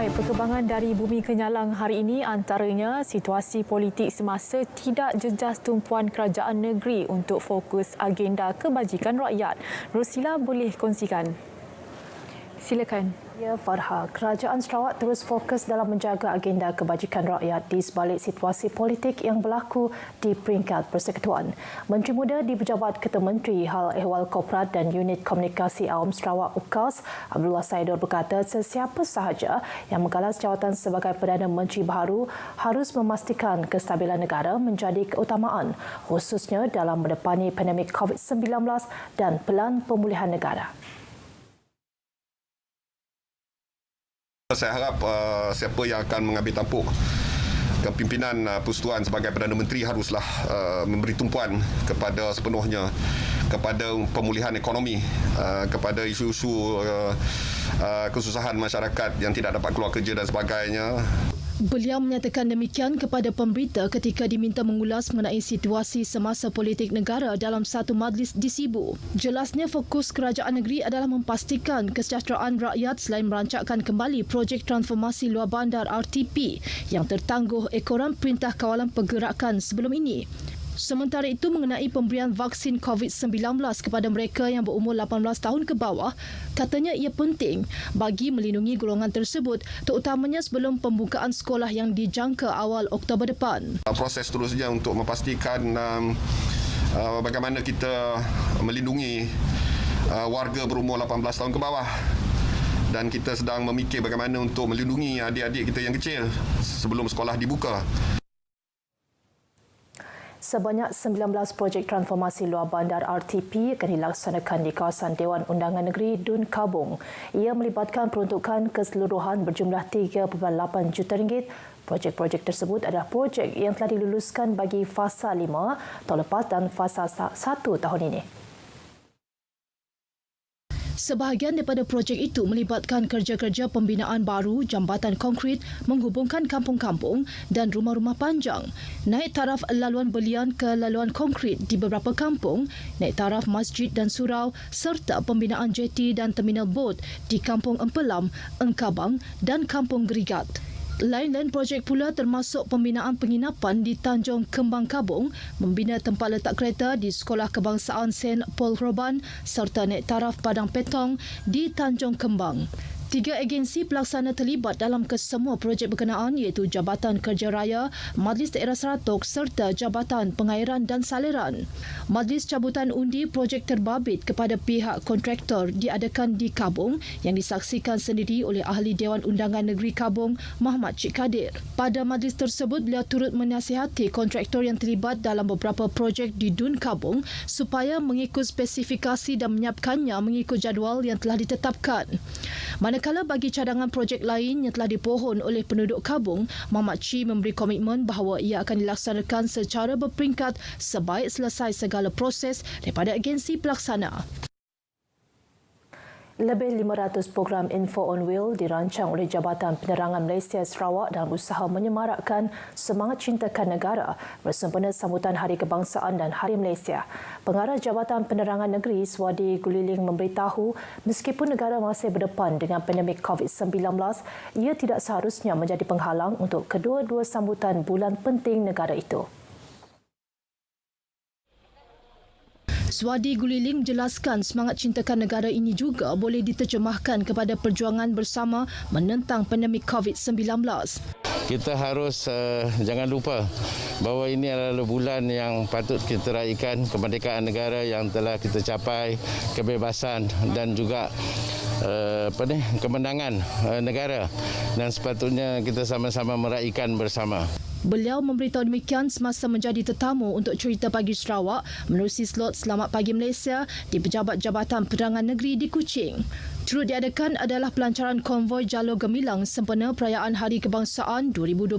Baik, perkembangan dari Bumi Kenyalang hari ini antaranya situasi politik semasa tidak jejas tumpuan kerajaan negeri untuk fokus agenda kebajikan rakyat. Rosila boleh kongsikan. Silakan. Ya, Farha, Kerajaan Sarawak terus fokus dalam menjaga agenda kebajikan rakyat di sebalik situasi politik yang berlaku di peringkat persekutuan. Menteri Muda di Pejabat Ketua Menteri Hal Ehwal Korporat dan Unit Komunikasi Awam Sarawak UKAS, Abdullah Saidur berkata sesiapa sahaja yang menggalas jawatan sebagai Perdana Menteri baharu harus memastikan kestabilan negara menjadi keutamaan, khususnya dalam menepani pandemik COVID-19 dan pelan pemulihan negara. Saya harap siapa yang akan mengambil tampuk kepimpinan Persekutuan sebagai Perdana Menteri haruslah memberi tumpuan kepada sepenuhnya kepada pemulihan ekonomi, kepada isu-isu kesusahan masyarakat yang tidak dapat keluar kerja dan sebagainya. Beliau menyatakan demikian kepada pemberita ketika diminta mengulas mengenai situasi semasa politik negara dalam satu majlis di Sibu. Jelasnya fokus kerajaan negeri adalah memastikan kesejahteraan rakyat selain merancangkan kembali projek transformasi luar bandar RTP yang tertangguh ekoran Perintah Kawalan Pergerakan sebelum ini. Sementara itu, mengenai pemberian vaksin COVID-19 kepada mereka yang berumur 18 tahun ke bawah, katanya ia penting bagi melindungi golongan tersebut, terutamanya sebelum pembukaan sekolah yang dijangka awal Oktober depan. Proses seterusnya untuk memastikan bagaimana kita melindungi warga berumur 18 tahun ke bawah. Dan kita sedang memikir bagaimana untuk melindungi adik-adik kita yang kecil sebelum sekolah dibuka. Sebanyak 19 projek transformasi luar bandar RTP akan dilaksanakan di kawasan Dewan Undangan Negeri Dun Kabung. Ia melibatkan peruntukan keseluruhan berjumlah 3.8 juta ringgit. Projek-projek tersebut adalah projek yang telah diluluskan bagi fasa 5 tahun lepas dan fasa 1 tahun ini. Sebahagian daripada projek itu melibatkan kerja-kerja pembinaan baru jambatan konkrit menghubungkan kampung-kampung dan rumah-rumah panjang, naik taraf laluan belian ke laluan konkrit di beberapa kampung, naik taraf masjid dan surau serta pembinaan jeti dan terminal bot di Kampung Empelam, Engkabang dan Kampung Gerigat. Lain-lain projek pula termasuk pembinaan penginapan di Tanjung Kembang Kabung, membina tempat letak kereta di Sekolah Kebangsaan Saint Paul Roban serta naik taraf Padang Petong di Tanjung Kembang. 3 agensi pelaksana terlibat dalam kesemua projek berkenaan iaitu Jabatan Kerja Raya, Majlis Daerah Seratuk serta Jabatan Pengairan dan Saliran. Majlis cabutan undi projek terbabit kepada pihak kontraktor diadakan di Kabung yang disaksikan sendiri oleh Ahli Dewan Undangan Negeri Kabung, Muhammad Cik Kadir. Pada majlis tersebut, beliau turut menasihati kontraktor yang terlibat dalam beberapa projek di Dun Kabung supaya mengikut spesifikasi dan menyiapkannya mengikut jadual yang telah ditetapkan. Manakala bagi cadangan projek lain yang telah dipohon oleh penduduk Kabung, Muhammad Cik memberi komitmen bahawa ia akan dilaksanakan secara berperingkat sebaik selesai segala proses daripada agensi pelaksana. Lebih 500 program Info on Wheel dirancang oleh Jabatan Penerangan Malaysia Sarawak dalam usaha menyemarakkan semangat cintakan negara bersempena sambutan Hari Kebangsaan dan Hari Malaysia. Pengarah Jabatan Penerangan Negeri Swadi Guliling memberitahu meskipun negara masih berdepan dengan pandemik COVID-19, ia tidak seharusnya menjadi penghalang untuk kedua-dua sambutan bulan penting negara itu. Swadi Guliling menjelaskan semangat cintakan negara ini juga boleh diterjemahkan kepada perjuangan bersama menentang pandemik COVID-19. Kita harus jangan lupa bahawa ini adalah bulan yang patut kita raikan kemerdekaan negara yang telah kita capai, kebebasan dan juga kemenangan negara, dan sepatutnya kita sama-sama meraihkan bersama. Beliau memberitahu demikian semasa menjadi tetamu untuk Cerita Pagi Sarawak menerusi slot Selamat Pagi Malaysia di Pejabat Jabatan Penerangan Negeri di Kuching. Turut diadakan adalah pelancaran konvoi jalur gemilang sempena perayaan Hari Kebangsaan 2021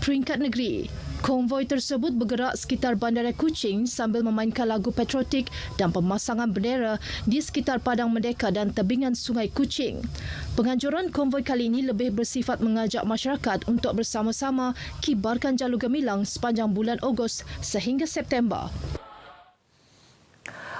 peringkat negeri. Konvoi tersebut bergerak sekitar Bandara Kuching sambil memainkan lagu patriotik dan pemasangan bendera di sekitar Padang Merdeka dan tebingan Sungai Kuching. Penganjuran konvoi kali ini lebih bersifat mengajak masyarakat untuk bersama-sama kibarkan jalur gemilang sepanjang bulan Ogos sehingga September.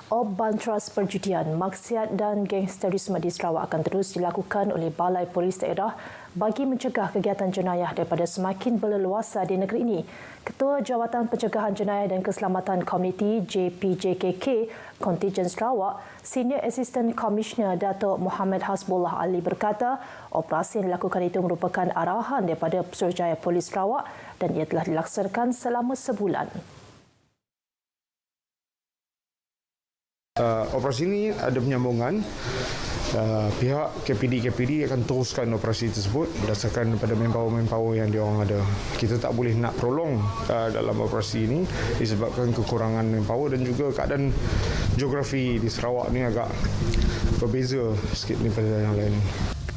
Op Bantras Perjudian, Maksiat dan Gangsterisme di Sarawak akan terus dilakukan oleh Balai Polis Daerah bagi mencegah kegiatan jenayah daripada semakin berleluasa di negeri ini. Ketua Jawatan Pencegahan Jenayah dan Keselamatan Komuniti JPJKK Kontijen Sarawak, Senior Assistant Commissioner Datuk Muhammad Hasbullah Ali berkata, operasi yang dilakukan itu merupakan arahan daripada Pesuruhjaya Polis Sarawak dan ia telah dilaksanakan selama sebulan. Operasi ini ada penyambungan. Pihak KPD akan teruskan operasi tersebut berdasarkan pada manpower yang diorang ada. Kita tak boleh nak prolong dalam operasi ini disebabkan kekurangan manpower dan juga keadaan geografi di Sarawak ni agak berbeza sikit daripada yang lain.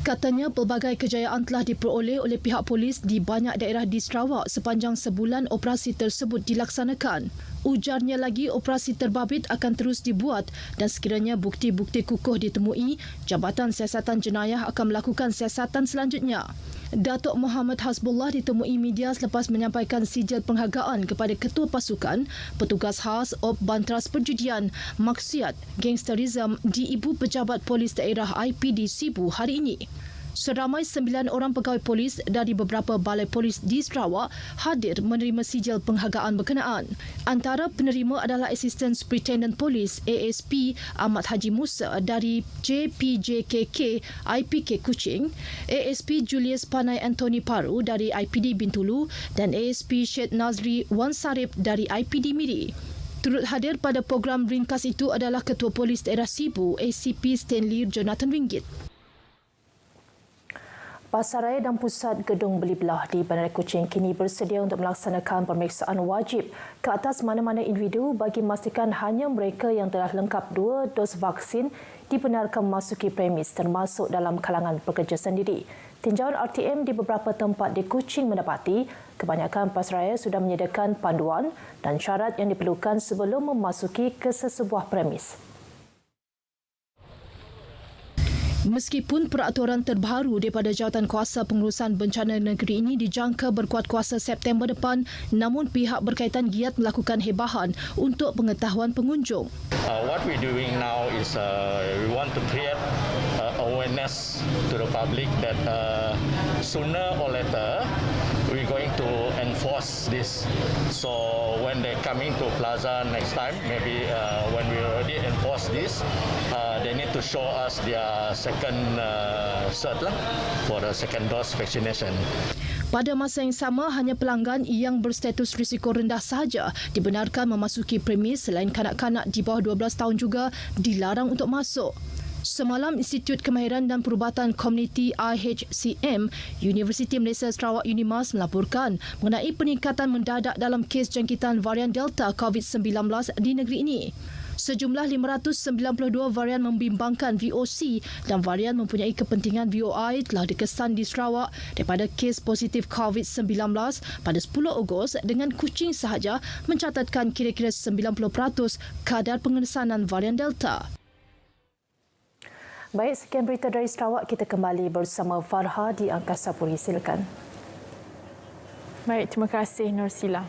Katanya pelbagai kejayaan telah diperoleh oleh pihak polis di banyak daerah di Sarawak sepanjang sebulan operasi tersebut dilaksanakan. Ujarnya lagi, operasi terbabit akan terus dibuat dan sekiranya bukti-bukti kukuh ditemui, Jabatan Siasatan Jenayah akan melakukan siasatan selanjutnya. Datuk Muhammad Hasbullah ditemui media selepas menyampaikan sijil penghargaan kepada Ketua Pasukan, Petugas Khas Op Bantras Perjudian, Maksiat, Gangsterisme di Ibu Pejabat Polis Daerah IPD Sibu hari ini. Seramai 9 orang pegawai polis dari beberapa balai polis di Sarawak hadir menerima sijil penghargaan berkenaan. Antara penerima adalah Assistant Superintendent Polis ASP Ahmad Haji Musa dari JPJKK IPK Kuching, ASP Julius Panai Anthony Paru dari IPD Bintulu dan ASP Syed Nazri Wan Sarip dari IPD Miri. Turut hadir pada program ringkas itu adalah Ketua Polis Daerah Sibu ACP Stanley Jonathan Ringgit. Pasaraya dan pusat gedung beli belah di Bandar Kuching kini bersedia untuk melaksanakan pemeriksaan wajib ke atas mana-mana individu bagi memastikan hanya mereka yang telah lengkap 2 dos vaksin dibenarkan memasuki premis termasuk dalam kalangan pekerja sendiri. Tinjauan RTM di beberapa tempat di Kuching mendapati kebanyakan pasaraya sudah menyediakan panduan dan syarat yang diperlukan sebelum memasuki ke sesebuah premis. Meskipun peraturan terbaru daripada Jawatan Kuasa Pengurusan Bencana Negeri ini dijangka berkuat kuasa September depan, namun pihak berkaitan giat melakukan hebahan untuk pengetahuan pengunjung. What we're doing now is we want to create awareness to the public that sooner or later we're going to enforce this. So when they coming to Plaza next time, maybe when we already enforce this, they need to show us their second cert for the second dose vaccination. Pada masa yang sama, hanya pelanggan yang berstatus risiko rendah sahaja dibenarkan memasuki premis, selain kanak-kanak di bawah 12 tahun juga dilarang untuk masuk. Semalam, Institut Kemahiran dan Perubatan Komuniti IHCM, Universiti Malaysia Sarawak UNIMAS melaporkan mengenai peningkatan mendadak dalam kes jangkitan varian Delta COVID-19 di negeri ini. Sejumlah 592 varian membimbangkan VOC dan varian mempunyai kepentingan VOI telah dikesan di Sarawak daripada kes positif COVID-19 pada 10 Ogos dengan Kuching sahaja mencatatkan kira-kira 90% kadar pengesanan varian Delta. Baik, sekian berita dari Sarawak. Kita kembali bersama Farha di Angkasa Puri. Silakan. Baik, terima kasih Nursila.